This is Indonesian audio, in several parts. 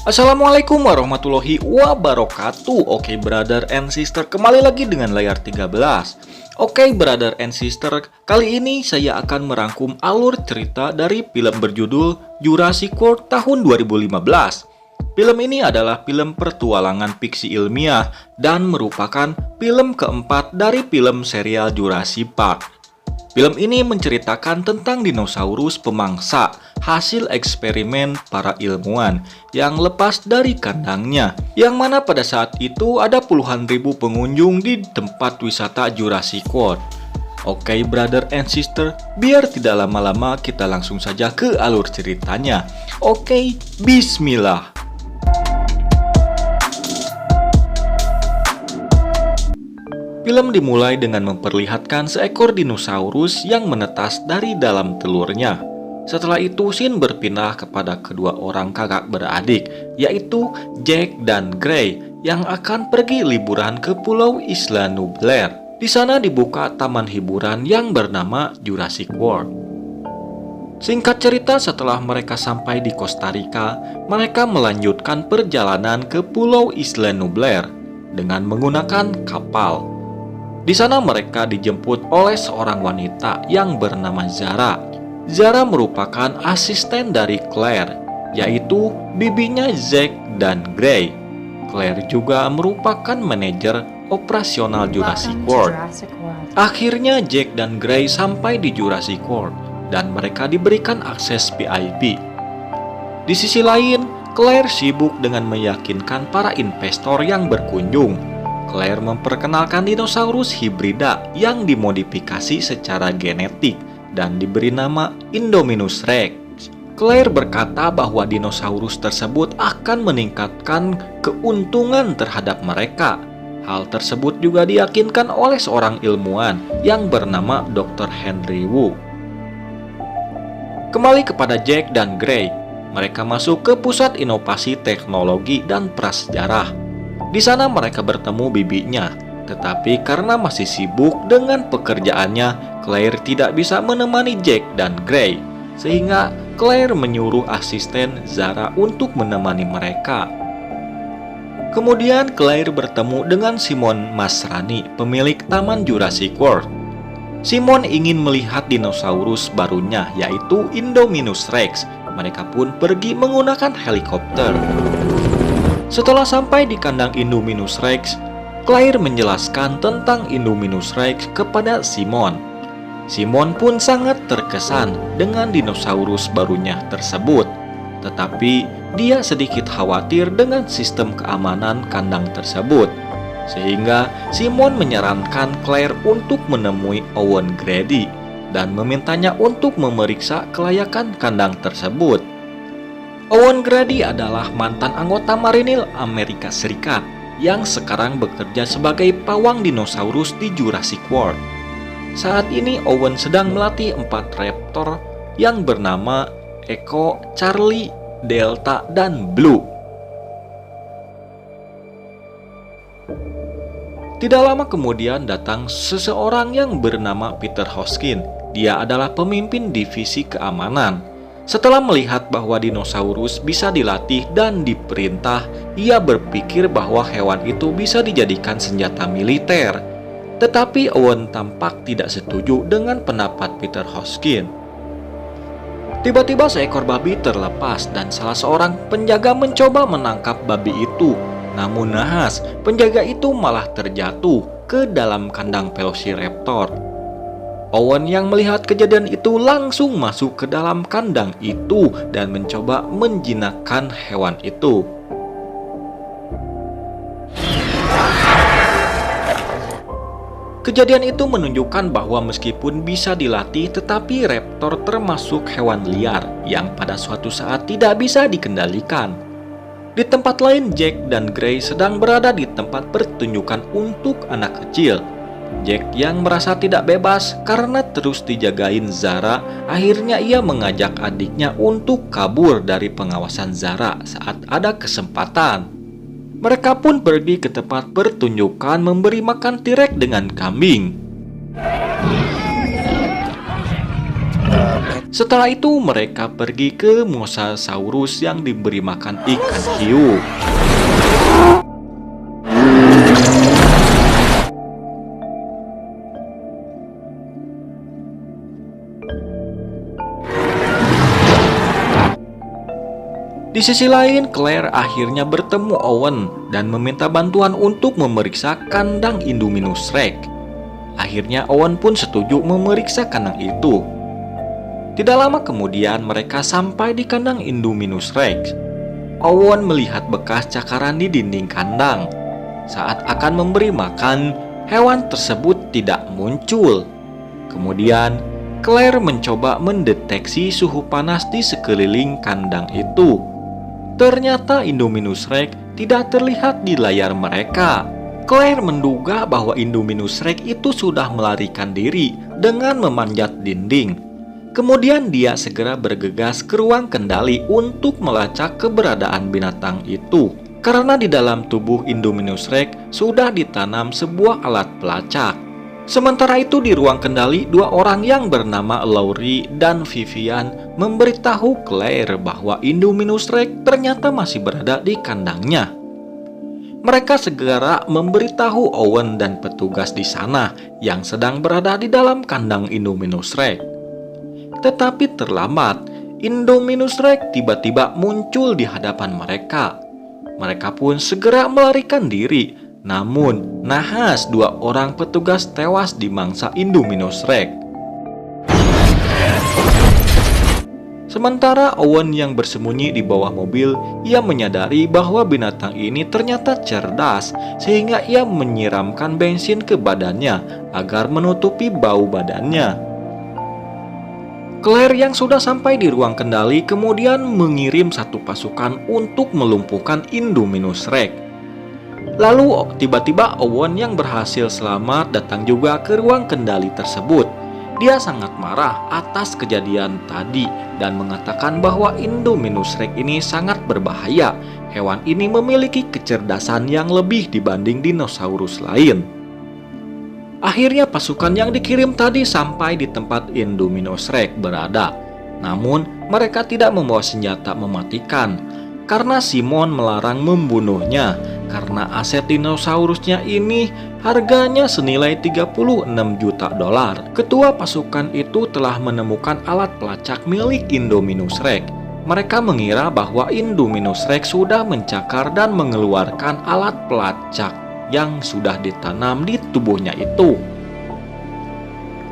Assalamualaikum warahmatullahi wabarakatuh. Oke brother and sister, kembali lagi dengan layar 13. Oke brother and sister, kali ini saya akan merangkum alur cerita dari film berjudul Jurassic World tahun 2015. Film ini adalah film petualangan fiksi ilmiah dan merupakan film keempat dari film serial Jurassic Park. Film ini menceritakan tentang dinosaurus pemangsa hasil eksperimen para ilmuwan yang lepas dari kandangnya, yang mana pada saat itu ada puluhan ribu pengunjung di tempat wisata Jurassic World. Oke brother and sister, biar tidak lama-lama kita langsung saja ke alur ceritanya. Oke, bismillah. Film dimulai dengan memperlihatkan seekor dinosaurus yang menetas dari dalam telurnya. Setelah itu, scene berpindah kepada kedua orang kakak beradik, yaitu Jack dan Gray, yang akan pergi liburan ke Pulau Isla Nublar. Di sana dibuka taman hiburan yang bernama Jurassic World. Singkat cerita, setelah mereka sampai di Costa Rica, mereka melanjutkan perjalanan ke Pulau Isla Nublar dengan menggunakan kapal. Di sana mereka dijemput oleh seorang wanita yang bernama Zara. Zara merupakan asisten dari Claire, yaitu bibinya Zack dan Gray. Claire juga merupakan manajer operasional Jurassic World. Akhirnya Jack dan Gray sampai di Jurassic World dan mereka diberikan akses VIP. Di sisi lain, Claire sibuk dengan meyakinkan para investor yang berkunjung. Claire memperkenalkan dinosaurus hibrida yang dimodifikasi secara genetik dan diberi nama Indominus Rex. Claire berkata bahwa dinosaurus tersebut akan meningkatkan keuntungan terhadap mereka. Hal tersebut juga diyakinkan oleh seorang ilmuwan yang bernama Dr. Henry Wu. Kembali kepada Jack dan Gray, mereka masuk ke pusat inovasi teknologi dan prasejarah. Di sana mereka bertemu bibinya, tetapi karena masih sibuk dengan pekerjaannya, Claire tidak bisa menemani Jack dan Gray, sehingga Claire menyuruh asisten Zara untuk menemani mereka. Kemudian Claire bertemu dengan Simon Masrani, pemilik Taman Jurassic World. Simon ingin melihat dinosaurus barunya, yaitu Indominus Rex. Mereka pun pergi menggunakan helikopter. Setelah sampai di kandang Indominus Rex, Claire menjelaskan tentang Indominus Rex kepada Simon. Simon pun sangat terkesan dengan dinosaurus barunya tersebut, tetapi dia sedikit khawatir dengan sistem keamanan kandang tersebut, sehingga Simon menyarankan Claire untuk menemui Owen Grady dan memintanya untuk memeriksa kelayakan kandang tersebut. Owen Grady adalah mantan anggota Marinir Amerika Serikat yang sekarang bekerja sebagai pawang dinosaurus di Jurassic World. Saat ini Owen sedang melatih 4 raptor yang bernama Echo, Charlie, Delta, dan Blue. Tidak lama kemudian datang seseorang yang bernama Peter Hoskins. Dia adalah pemimpin divisi keamanan. Setelah melihat bahwa dinosaurus bisa dilatih dan diperintah, ia berpikir bahwa hewan itu bisa dijadikan senjata militer. Tetapi Owen tampak tidak setuju dengan pendapat Peter Hoskins. Tiba-tiba seekor babi terlepas dan salah seorang penjaga mencoba menangkap babi itu. Namun nahas, penjaga itu malah terjatuh ke dalam kandang Velociraptor. Owen yang melihat kejadian itu langsung masuk ke dalam kandang itu dan mencoba menjinakkan hewan itu. Kejadian itu menunjukkan bahwa meskipun bisa dilatih, tetapi raptor termasuk hewan liar yang pada suatu saat tidak bisa dikendalikan. Di tempat lain, Jack dan Gray sedang berada di tempat pertunjukan untuk anak kecil. Jack yang merasa tidak bebas karena terus dijagain Zara, akhirnya ia mengajak adiknya untuk kabur dari pengawasan Zara saat ada kesempatan. Mereka pun pergi ke tempat pertunjukan memberi makan T-Rex dengan kambing. Setelah itu mereka pergi ke Mosasaurus yang diberi makan ikan hiu. Di sisi lain, Claire akhirnya bertemu Owen dan meminta bantuan untuk memeriksa kandang Indominus Rex. Akhirnya Owen pun setuju memeriksa kandang itu. Tidak lama kemudian mereka sampai di kandang Indominus Rex. Owen melihat bekas cakaran di dinding kandang. Saat akan memberi makan, hewan tersebut tidak muncul. Kemudian, Claire mencoba mendeteksi suhu panas di sekeliling kandang itu. Ternyata Indominus Rex tidak terlihat di layar mereka. Claire menduga bahwa Indominus Rex itu sudah melarikan diri dengan memanjat dinding. Kemudian dia segera bergegas ke ruang kendali untuk melacak keberadaan binatang itu. Karena di dalam tubuh Indominus Rex sudah ditanam sebuah alat pelacak. Sementara itu di ruang kendali, dua orang yang bernama Laurie dan Vivian memberitahu Claire bahwa Indominus Rex ternyata masih berada di kandangnya. Mereka segera memberitahu Owen dan petugas di sana yang sedang berada di dalam kandang Indominus Rex. Tetapi terlambat, Indominus Rex tiba-tiba muncul di hadapan mereka. Mereka pun segera melarikan diri. Namun, nahas dua orang petugas tewas di mangsa Indominus Rex. Sementara Owen yang bersembunyi di bawah mobil, ia menyadari bahwa binatang ini ternyata cerdas, sehingga ia menyiramkan bensin ke badannya agar menutupi bau badannya. Claire yang sudah sampai di ruang kendali kemudian mengirim satu pasukan untuk melumpuhkan Indominus Rex. Lalu tiba-tiba Owen yang berhasil selamat datang juga ke ruang kendali tersebut. Dia sangat marah atas kejadian tadi dan mengatakan bahwa Indominus Rex ini sangat berbahaya. Hewan ini memiliki kecerdasan yang lebih dibanding dinosaurus lain. Akhirnya pasukan yang dikirim tadi sampai di tempat Indominus Rex berada. Namun mereka tidak membawa senjata mematikan karena Simon melarang membunuhnya. Karena aset dinosaurusnya ini harganya senilai 36 juta dolar. Ketua pasukan itu telah menemukan alat pelacak milik Indominus Rex. Mereka mengira bahwa Indominus Rex sudah mencakar dan mengeluarkan alat pelacak yang sudah ditanam di tubuhnya itu.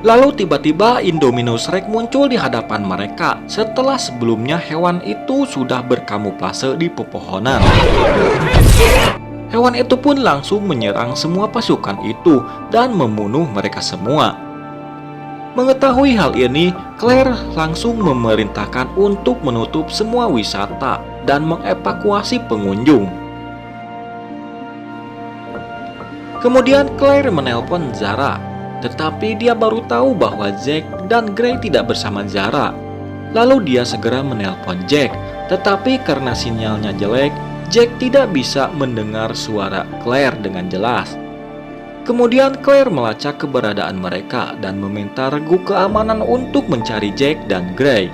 Lalu tiba-tiba Indominus Rex muncul di hadapan mereka setelah sebelumnya hewan itu sudah berkamuflase di pepohonan. Hewan itu pun langsung menyerang semua pasukan itu dan membunuh mereka semua. Mengetahui hal ini, Claire langsung memerintahkan untuk menutup semua wisata dan mengevakuasi pengunjung. Kemudian Claire menelpon Zara, tetapi dia baru tahu bahwa Jack dan Gray tidak bersama Zara. Lalu dia segera menelpon Jack, tetapi karena sinyalnya jelek, Jack tidak bisa mendengar suara Claire dengan jelas. Kemudian Claire melacak keberadaan mereka dan meminta regu keamanan untuk mencari Jack dan Gray.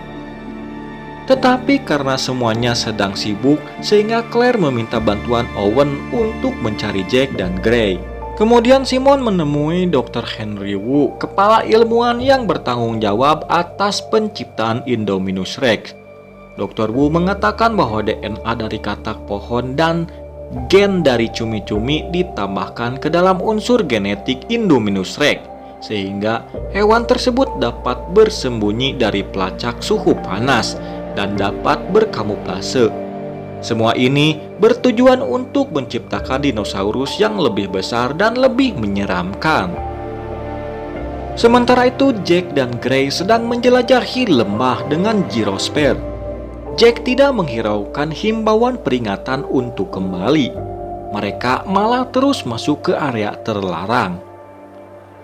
Tetapi karena semuanya sedang sibuk, sehingga Claire meminta bantuan Owen untuk mencari Jack dan Gray. Kemudian Simon menemui Dr. Henry Wu, kepala ilmuwan yang bertanggung jawab atas penciptaan Indominus Rex. Dr. Wu mengatakan bahwa DNA dari katak pohon dan gen dari cumi-cumi ditambahkan ke dalam unsur genetik Indominus Rex, sehingga hewan tersebut dapat bersembunyi dari pelacak suhu panas dan dapat berkamuflase. Semua ini bertujuan untuk menciptakan dinosaurus yang lebih besar dan lebih menyeramkan. Sementara itu, Jack dan Gray sedang menjelajahi lembah dengan Gyrosphere. Jack tidak menghiraukan himbauan peringatan untuk kembali. Mereka malah terus masuk ke area terlarang.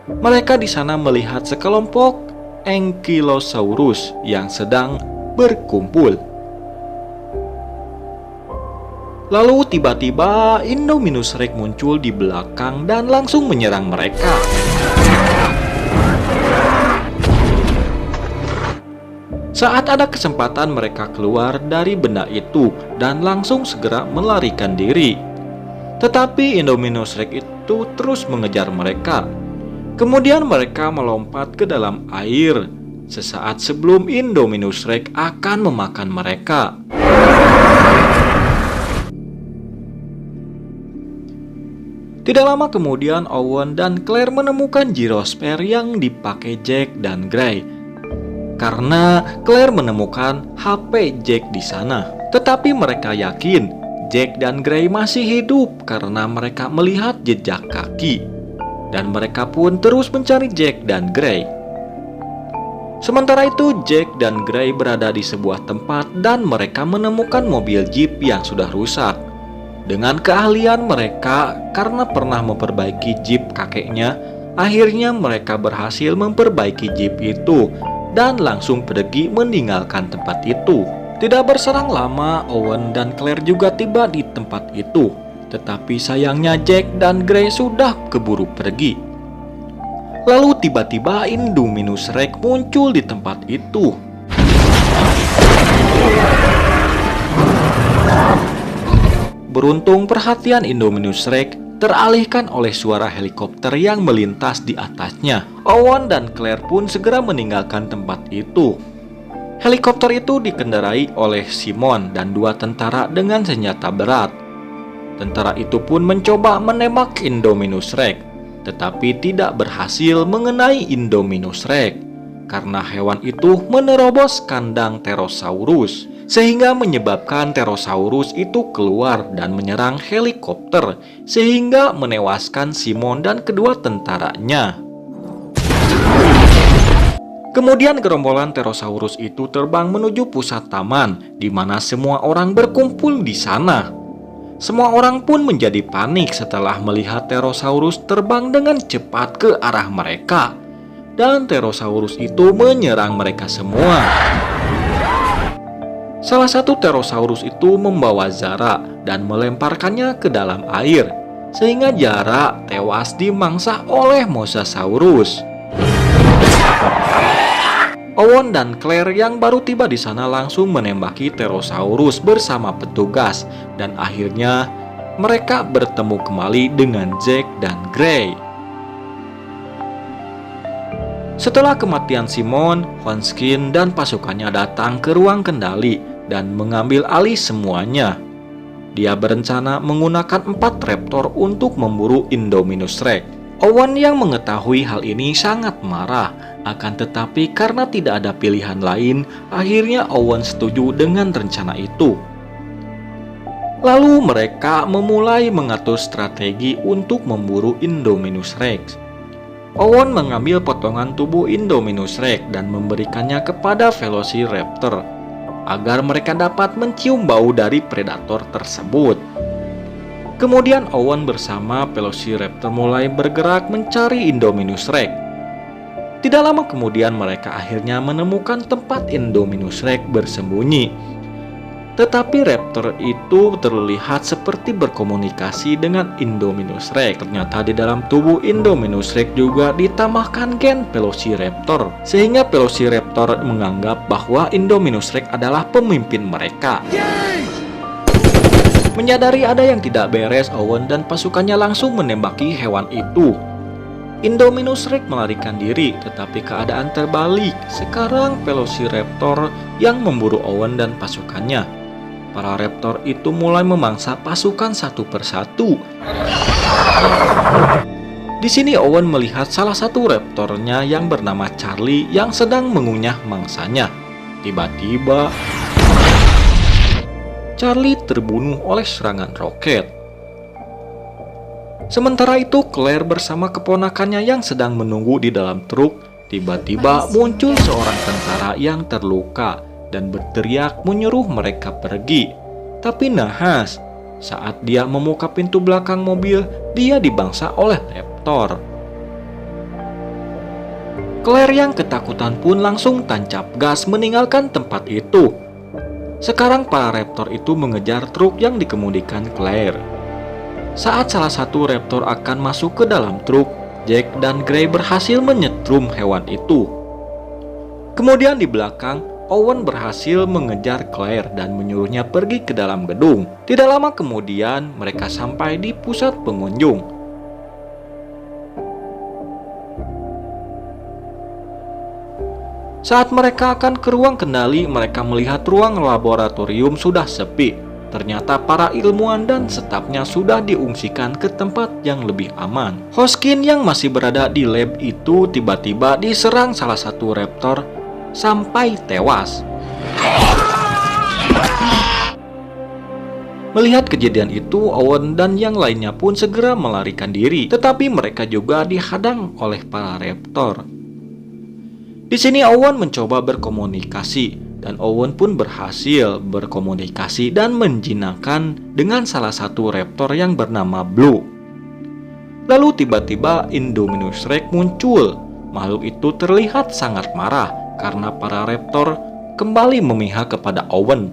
Mereka di sana melihat sekelompok Ankylosaurus yang sedang berkumpul. Lalu tiba-tiba Indominus Rex muncul di belakang dan langsung menyerang mereka. Saat ada kesempatan mereka keluar dari benda itu dan langsung segera melarikan diri. Tetapi Indominus Rex itu terus mengejar mereka. Kemudian mereka melompat ke dalam air sesaat sebelum Indominus Rex akan memakan mereka. Tidak lama kemudian Owen dan Claire menemukan gyrosphere yang dipakai Jack dan Gray. Karena Claire menemukan HP Jack di sana. Tetapi mereka yakin Jack dan Gray masih hidup karena mereka melihat jejak kaki. Dan mereka pun terus mencari Jack dan Gray. Sementara itu Jack dan Gray berada di sebuah tempat dan mereka menemukan mobil Jeep yang sudah rusak. Dengan keahlian mereka karena pernah memperbaiki Jeep kakeknya, akhirnya mereka berhasil memperbaiki Jeep itu dan langsung pergi meninggalkan tempat itu. Tidak berselang lama, Owen dan Claire juga tiba di tempat itu. Tetapi sayangnya Jack dan Gray sudah keburu pergi. Lalu tiba-tiba Indominus Rex muncul di tempat itu. Beruntung perhatian Indominus Rex teralihkan oleh suara helikopter yang melintas di atasnya. Owen dan Claire pun segera meninggalkan tempat itu. Helikopter itu dikendarai oleh Simon dan 2 tentara dengan senjata berat. Tentara itu pun mencoba menembak Indominus Rex, tetapi tidak berhasil mengenai Indominus Rex karena hewan itu menerobos kandang Pterosaurus, sehingga menyebabkan Pterosaurus itu keluar dan menyerang helikopter, sehingga menewaskan Simon dan kedua tentaranya. Kemudian gerombolan Pterosaurus itu terbang menuju pusat taman, di mana semua orang berkumpul di sana. Semua orang pun menjadi panik setelah melihat Pterosaurus terbang dengan cepat ke arah mereka. Dan Pterosaurus itu menyerang mereka semua. Salah satu Pterosaurus itu membawa Zara dan melemparkannya ke dalam air, sehingga Zara tewas dimangsa oleh Mosasaurus. Owen dan Claire yang baru tiba di sana langsung menembaki Pterosaurus bersama petugas dan akhirnya mereka bertemu kembali dengan Jack dan Gray. Setelah kematian Simon, Hanskin dan pasukannya datang ke ruang kendali dan mengambil alih semuanya. Dia berencana menggunakan 4 raptor untuk memburu Indominus Rex. Owen yang mengetahui hal ini sangat marah. Akan tetapi karena tidak ada pilihan lain, akhirnya Owen setuju dengan rencana itu. Lalu mereka memulai mengatur strategi untuk memburu Indominus Rex. Owen mengambil potongan tubuh Indominus Rex dan memberikannya kepada Velociraptor agar mereka dapat mencium bau dari predator tersebut. Kemudian Owen bersama Velociraptor mulai bergerak mencari Indominus Rex. Tidak lama kemudian mereka akhirnya menemukan tempat Indominus Rex bersembunyi. Tetapi raptor itu terlihat seperti berkomunikasi dengan Indominus Rex. Ternyata di dalam tubuh Indominus Rex juga ditambahkan gen Velociraptor, sehingga Velociraptor menganggap bahwa Indominus Rex adalah pemimpin mereka. Menyadari ada yang tidak beres, Owen dan pasukannya langsung menembaki hewan itu. Indominus Rex melarikan diri, tetapi keadaan terbalik. Sekarang Velociraptor yang memburu Owen dan pasukannya. Para raptor itu mulai memangsa pasukan satu persatu. Di sini Owen melihat salah satu raptornya yang bernama Charlie yang sedang mengunyah mangsanya. Tiba-tiba Charlie terbunuh oleh serangan roket. Sementara itu Claire bersama keponakannya yang sedang menunggu di dalam truk, tiba-tiba muncul seorang tentara yang terluka dan berteriak menyuruh mereka pergi. Tapi nahas, saat dia membuka pintu belakang mobil, dia dibangsa oleh raptor. Claire yang ketakutan pun langsung tancap gas meninggalkan tempat itu. Sekarang para raptor itu mengejar truk yang dikemudikan Claire. Saat salah satu raptor akan masuk ke dalam truk, Jack dan Gray berhasil menyetrum hewan itu. Kemudian di belakang, Owen berhasil mengejar Claire dan menyuruhnya pergi ke dalam gedung. Tidak lama kemudian, mereka sampai di pusat pengunjung. Saat mereka akan ke ruang kendali, mereka melihat ruang laboratorium sudah sepi. Ternyata para ilmuwan dan stafnya sudah diungsikan ke tempat yang lebih aman. Hoskin yang masih berada di lab itu tiba-tiba diserang salah satu raptor sampai tewas. Melihat kejadian itu, Owen dan yang lainnya pun segera melarikan diri, tetapi mereka juga dihadang oleh para raptor. Di sini Owen mencoba berkomunikasi, dan Owen pun berhasil berkomunikasi dan menjinakkan dengan salah satu raptor yang bernama Blue. Lalu tiba-tiba Indominus Rex muncul. Makhluk itu terlihat sangat marah karena para raptor kembali memihak kepada Owen.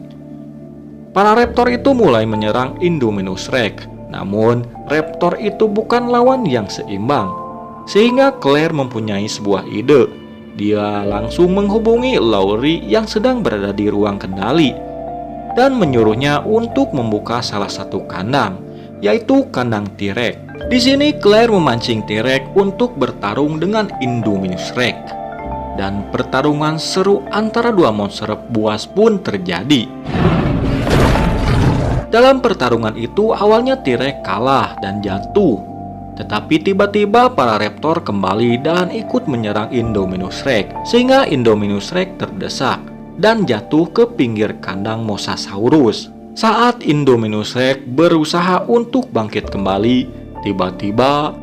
Para raptor itu mulai menyerang Indominus Rex. Namun, raptor itu bukan lawan yang seimbang. Sehingga Claire mempunyai sebuah ide. Dia langsung menghubungi Laurie yang sedang berada di ruang kendali dan menyuruhnya untuk membuka salah satu kandang, yaitu kandang T-Rex. Di sini Claire memancing T-Rex untuk bertarung dengan Indominus Rex. Dan pertarungan seru antara dua monster buas pun terjadi. Dalam pertarungan itu awalnya T-Rex kalah dan jatuh. Tetapi tiba-tiba para raptor kembali dan ikut menyerang Indominus Rex, sehingga Indominus Rex terdesak dan jatuh ke pinggir kandang Mosasaurus. Saat Indominus Rex berusaha untuk bangkit kembali, tiba-tiba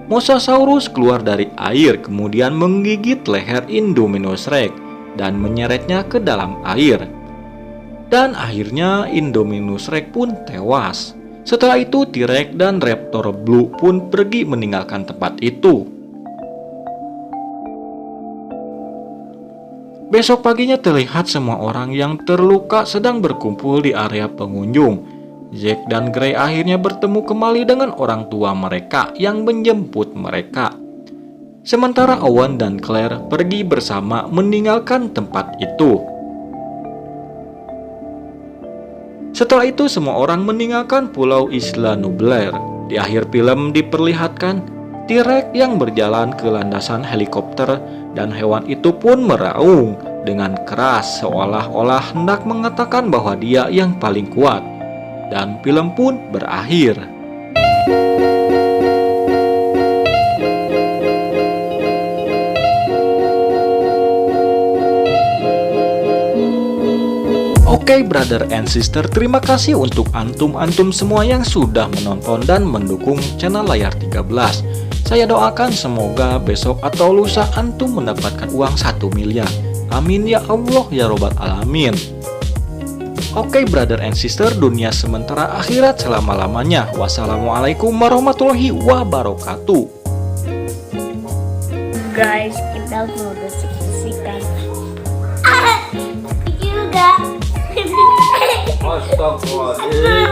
Mosasaurus keluar dari air kemudian menggigit leher Indominus Rex dan menyeretnya ke dalam air. Dan akhirnya Indominus Rex pun tewas. Setelah itu T-Rex dan Raptor Blue pun pergi meninggalkan tempat itu. Besok paginya terlihat semua orang yang terluka sedang berkumpul di area pengunjung. Zack dan Gray akhirnya bertemu kembali dengan orang tua mereka yang menjemput mereka. Sementara Owen dan Claire pergi bersama meninggalkan tempat itu. Setelah itu semua orang meninggalkan pulau Isla Nublar. Di akhir film diperlihatkan T-Rex yang berjalan ke landasan helikopter dan hewan itu pun meraung dengan keras seolah-olah hendak mengatakan bahwa dia yang paling kuat. Dan film pun berakhir. Oke brother and sister, terima kasih untuk antum-antum semua yang sudah menonton dan mendukung channel Layar 13. Saya doakan semoga besok atau lusa antum mendapatkan uang 1 miliar. Amin ya Allah ya robbal alamin. Oke brother and sister, dunia sementara akhirat selama-lamanya. Wassalamualaikum warahmatullahi wabarakatuh. Guys, kita mau bersih-bersihkan juga. Astagfirullahaladzim.